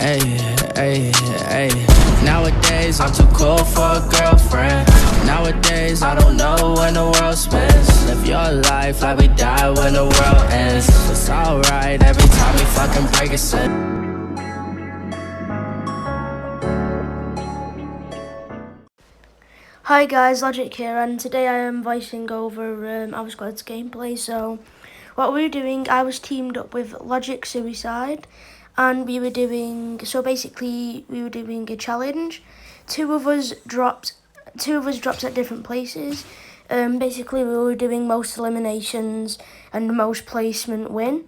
Hey, hey, hey. Nowadays I'm too cool for a girlfriend. Nowadays I don't know when the world spins. Live your life like we die when the world ends. It's alright every time we fucking break a sin. Hi guys, Logic here, and today I am voicing over our squad's gameplay. So what we were doing, I was teamed up with Logic Suicide, and we were doing a challenge. Two of us dropped at different places. Basically we were doing most eliminations and most placement win.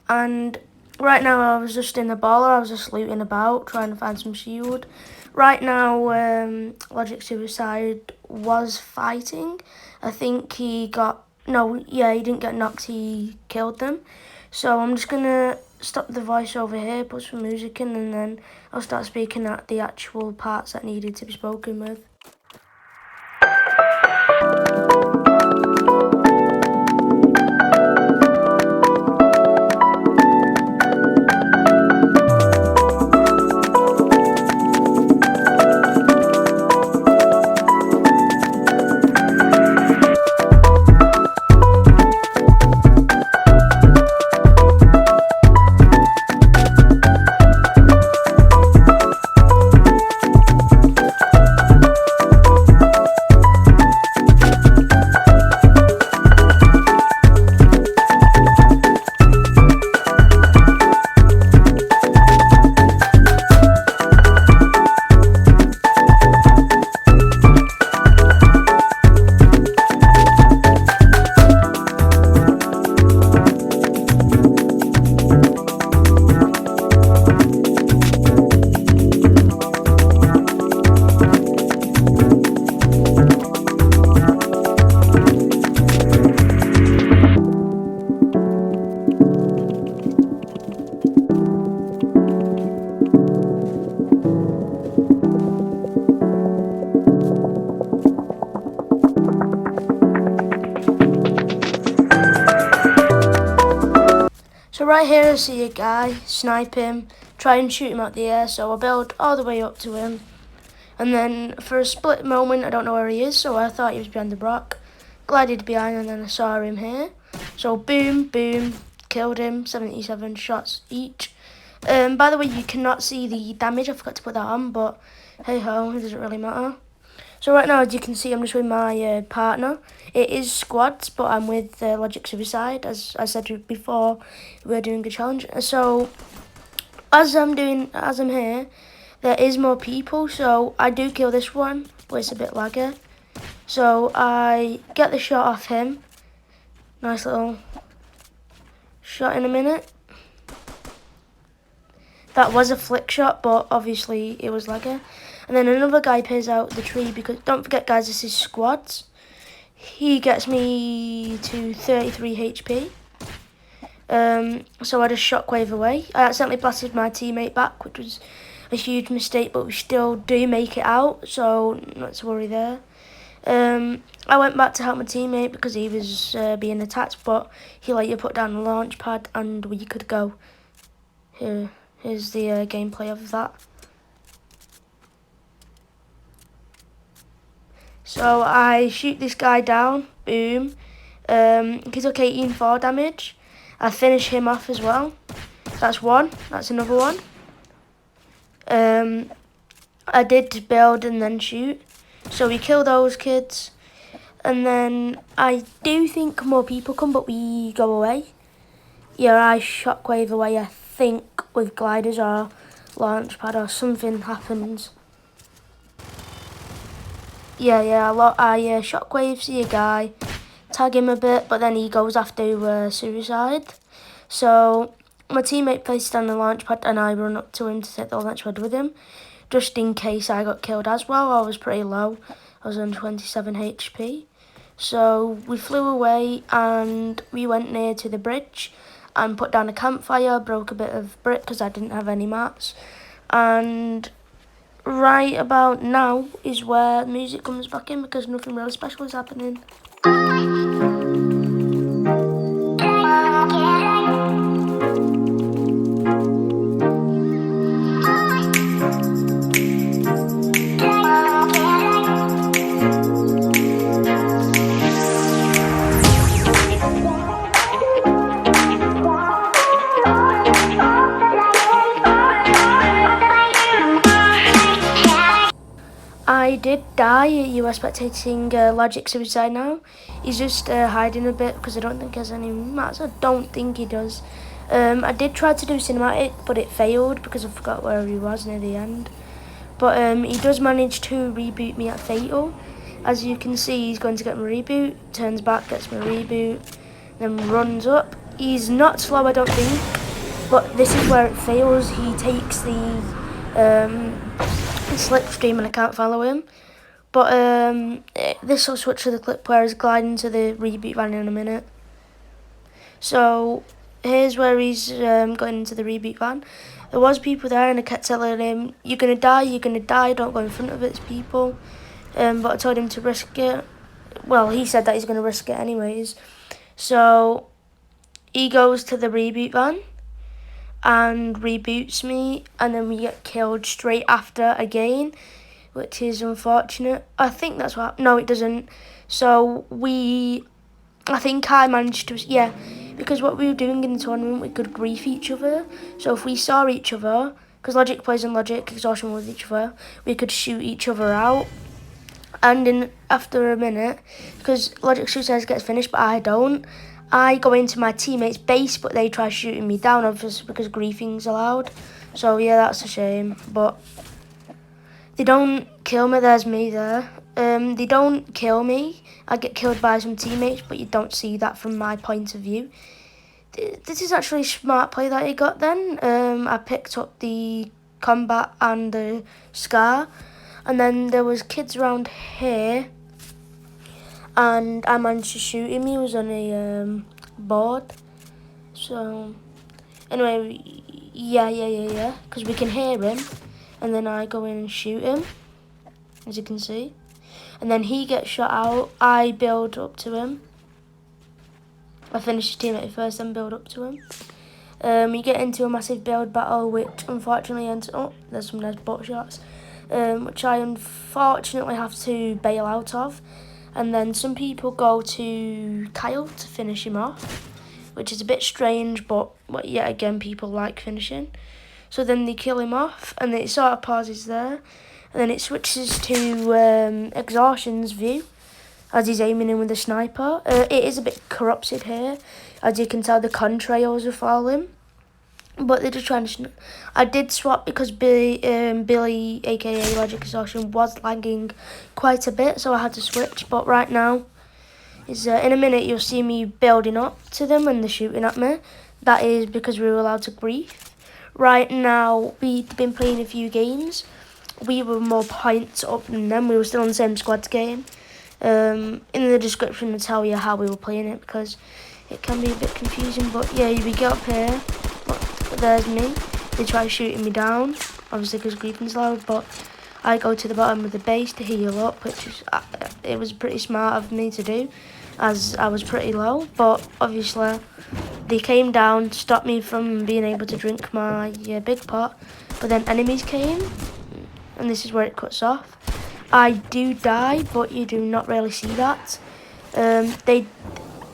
And right now I was just in the baller, I was just looting about, trying to find some shield. Right now, Logic Suicide was fighting. I think he didn't get knocked, he killed them. So I'm just gonna stop the voice over here, put some music in, and then I'll start speaking at the actual parts that needed to be spoken with. So right here I see a guy, snipe him, try and shoot him out the air, so I build all the way up to him. And then for a split moment I don't know where he is, so I thought he was behind the rock. Glided behind and then I saw him here. So boom, boom, killed him, 77 shots each. By the way, you cannot see the damage, I forgot to put that on, but hey ho, it doesn't really matter. So right now, as you can see, I'm just with my partner. It is squads, but I'm with Logic Suicide. As I said before, we're doing a challenge. So as I'm here, there is more people. So I do kill this one, but it's a bit laggy. So I get the shot off him. Nice little shot in a minute. That was a flick shot, but obviously it was laggy. And then another guy pays out the tree, because don't forget guys, this is squads. He gets me to 33 HP. So I just shockwave away. I accidentally blasted my teammate back, which was a huge mistake, but we still do make it out, so not to worry there. I went back to help my teammate because he was being attacked, but he later put down the launch pad and we could go. Here's the gameplay of that. So I shoot this guy down, boom. He took 18 fall damage. I finish him off as well. That's one, that's another one. I did build and then shoot. So we kill those kids. And then I do think more people come, but we go away. Yeah, I shockwave away, I think, with gliders or launch pad or something happens. Yeah, I shockwave, see a guy, tag him a bit, but then he goes after Suicide. So my teammate placed down the launch pad and I run up to him to take the launch pad with him, just in case I got killed as well. I was pretty low, I was on 27 HP. So we flew away and we went near to the bridge and put down a campfire, broke a bit of brick because I didn't have any mats. And right about now is where music comes back in, because nothing really special is happening. did die. You are spectating Logic Suicide now. He's just hiding a bit because I don't think he has any mats. I don't think he does. I did try to do cinematic, but it failed because I forgot where he was near the end. But he does manage to reboot me at Fatal. As you can see, he's going to get my reboot, turns back, gets my reboot, then runs up. He's not slow, I don't think, but this is where it fails. He takes the slipstream and I can't follow him. But this will switch to the clip where he's gliding to the reboot van in a minute. So here's where he's going into the reboot van. There was people there and I kept telling him, you're going to die, don't go in front of it, it's people. But I told him to risk it. Well, he said that he's going to risk it anyways. So he goes to the reboot van and reboots me, and then we get killed straight after again, which is unfortunate. I think that's what... No, it doesn't. So I think I managed to... Yeah, because what we were doing in the tournament, we could grief each other. So if we saw each other, because Logic plays in Logic, Exhaustion with each other, we could shoot each other out. And after a minute, because Logic Suicide gets finished, but I don't, I go into my teammate's base, but they try shooting me down, obviously, because griefing's allowed. So yeah, that's a shame. But they don't kill me. There's me there. They don't kill me. I get killed by some teammates, but you don't see that from my point of view. This is actually a smart play that he got then. I picked up the combat and the scar. And then there was kids around here. And I managed to shoot him. He was on a board. So, anyway, yeah. Because we can hear him. And then I go in and shoot him, as you can see. And then he gets shot out. I build up to him. I finish his teammate first, then build up to him. We get into a massive build battle, which unfortunately ends up... there's some nice butt shots. Which I unfortunately have to bail out of. And then some people go to Kyle to finish him off, which is a bit strange, but yet again, people like finishing. So then they kill him off, and then it sort of pauses there. And then it switches to Exhaustion's view, as he's aiming in with a sniper. It is a bit corrupted here. As you can tell, the contrails are falling. But they're just trying to... I did swap because Billy, aka Logic Exhaustion, was lagging quite a bit, so I had to switch. But right now, in a minute you'll see me building up to them and they're shooting at me. That is because we were allowed to grief. Right now, we've been playing a few games. We were more points up than them. We were still on the same squad game. In the description I'll tell you how we were playing it, because it can be a bit confusing. But yeah, we get up here. There's me. They try shooting me down, obviously because griefing's loud, but I go to the bottom of the base to heal up, which is it was pretty smart of me to do, as I was pretty low. But obviously they came down, stopped me from being able to drink my big pot. But then enemies came, and this is where it cuts off. I do die, but you do not really see that. They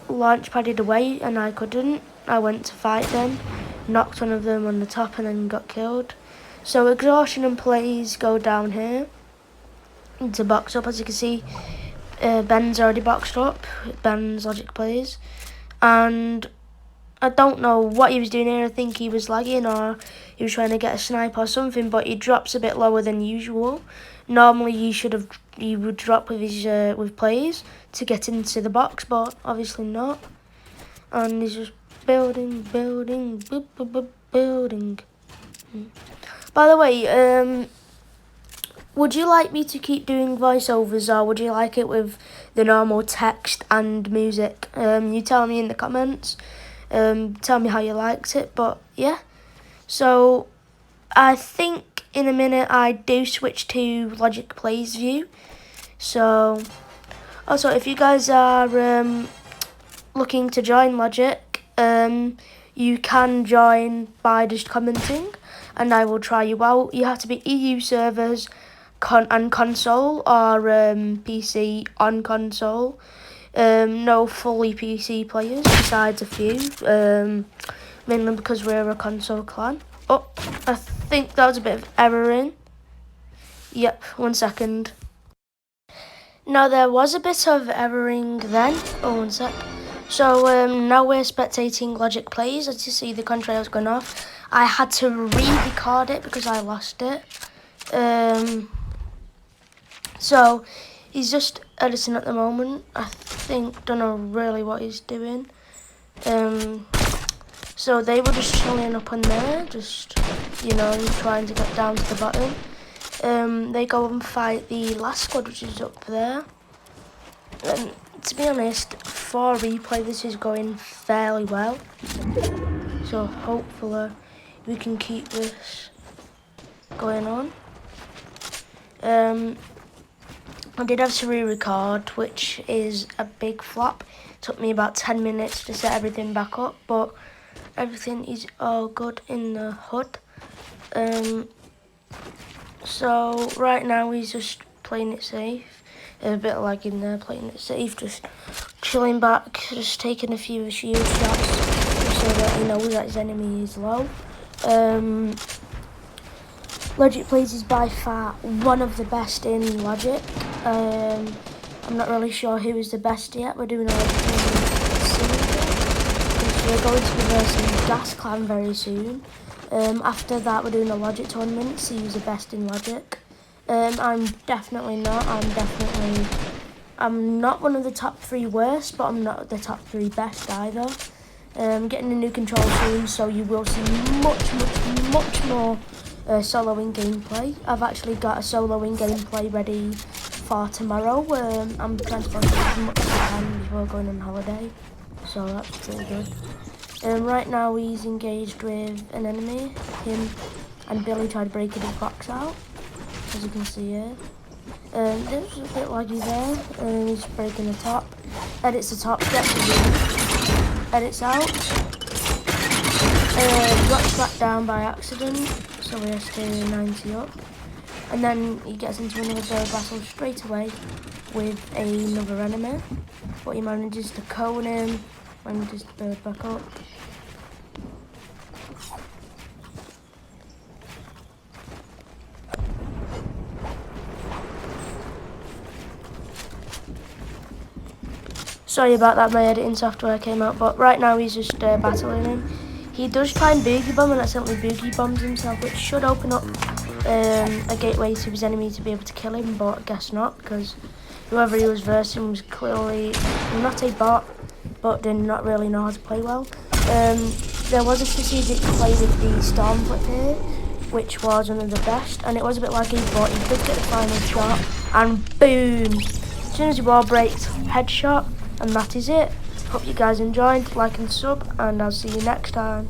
launch padded away, and I couldn't. I went to fight them. Knocked one of them on the top and then got killed. So Exhaustion and plays go down here to box up. As you can see, Ben's already boxed up. Ben's Logic plays. And I don't know what he was doing here. I think he was lagging or he was trying to get a snipe or something, but he drops a bit lower than usual. Normally he would drop with his with plays to get into the box, but obviously not. And he's just building. By the way, would you like me to keep doing voiceovers, or would you like it with the normal text and music? You tell me in the comments. Tell me how you liked it. But yeah, so I think in a minute I do switch to Logic Plays view. So also, if you guys are looking to join Logic, you can join by just commenting, and I will try you out. You have to be EU servers and console, or PC on console. No fully PC players, besides a few, mainly because we're a console clan. Oh, I think that was a bit of error in. Yep, 1 second. Now there was a bit of erroring then. Oh, one sec. So now we're spectating Logic Plays. As you see, the contrail's gone off. I had to re-record it because I lost it. So he's just editing at the moment. I think, don't know really what he's doing. So they were just chilling up on there, just, you know, trying to get down to the bottom. They go and fight the last squad, which is up there. And to be honest, for replay, this is going fairly well. So hopefully we can keep this going on. I did have to re-record, which is a big flop. It took me about 10 minutes to set everything back up, but everything is all good in the hood. So right now he's just playing it safe. There's a bit of lag in there, playing it safe, just chilling back, just taking a few shield shots so that he knows that his enemy is low. Logic Plays is by far one of the best in Logic. I'm not really sure who is the best yet. We're doing a Logic soon. We're going to be versing Gas Clan very soon. After that, we're doing a Logic tournament, see who's the best in Logic. I'm definitely not. I'm not one of the top 3 worst, but I'm not the top 3 best either. Getting a new control soon, so you will see much more soloing gameplay. I've actually got a soloing gameplay ready for tomorrow. I'm trying to focus as much as I can before going on holiday, so that's pretty good. Right now he's engaged with an enemy. Him and Billy tried to break his box out, as you can see here. There's a bit laggy there. He's breaking the top. Edits the top, gets the win. Edits out. Drops back down by accident, so we're still 90 up. And then he gets into another bird battle straight away with another enemy. But he manages to cone him, manages to bird back up. Sorry about that, my editing software came out, but right now he's just battling him. He does try and boogie bomb and accidentally boogie bombs himself, which should open up a gateway to his enemy to be able to kill him, but I guess not, because whoever he was versing was clearly not a bot, but did not really know how to play well. There was a strategic play with the Storm Flip here, which was one of the best, and it was a bit laggy, but he did get the final shot, and boom! As soon as he wall breaks, headshot, and that is it. Hope you guys enjoyed, like and sub, and I'll see you next time.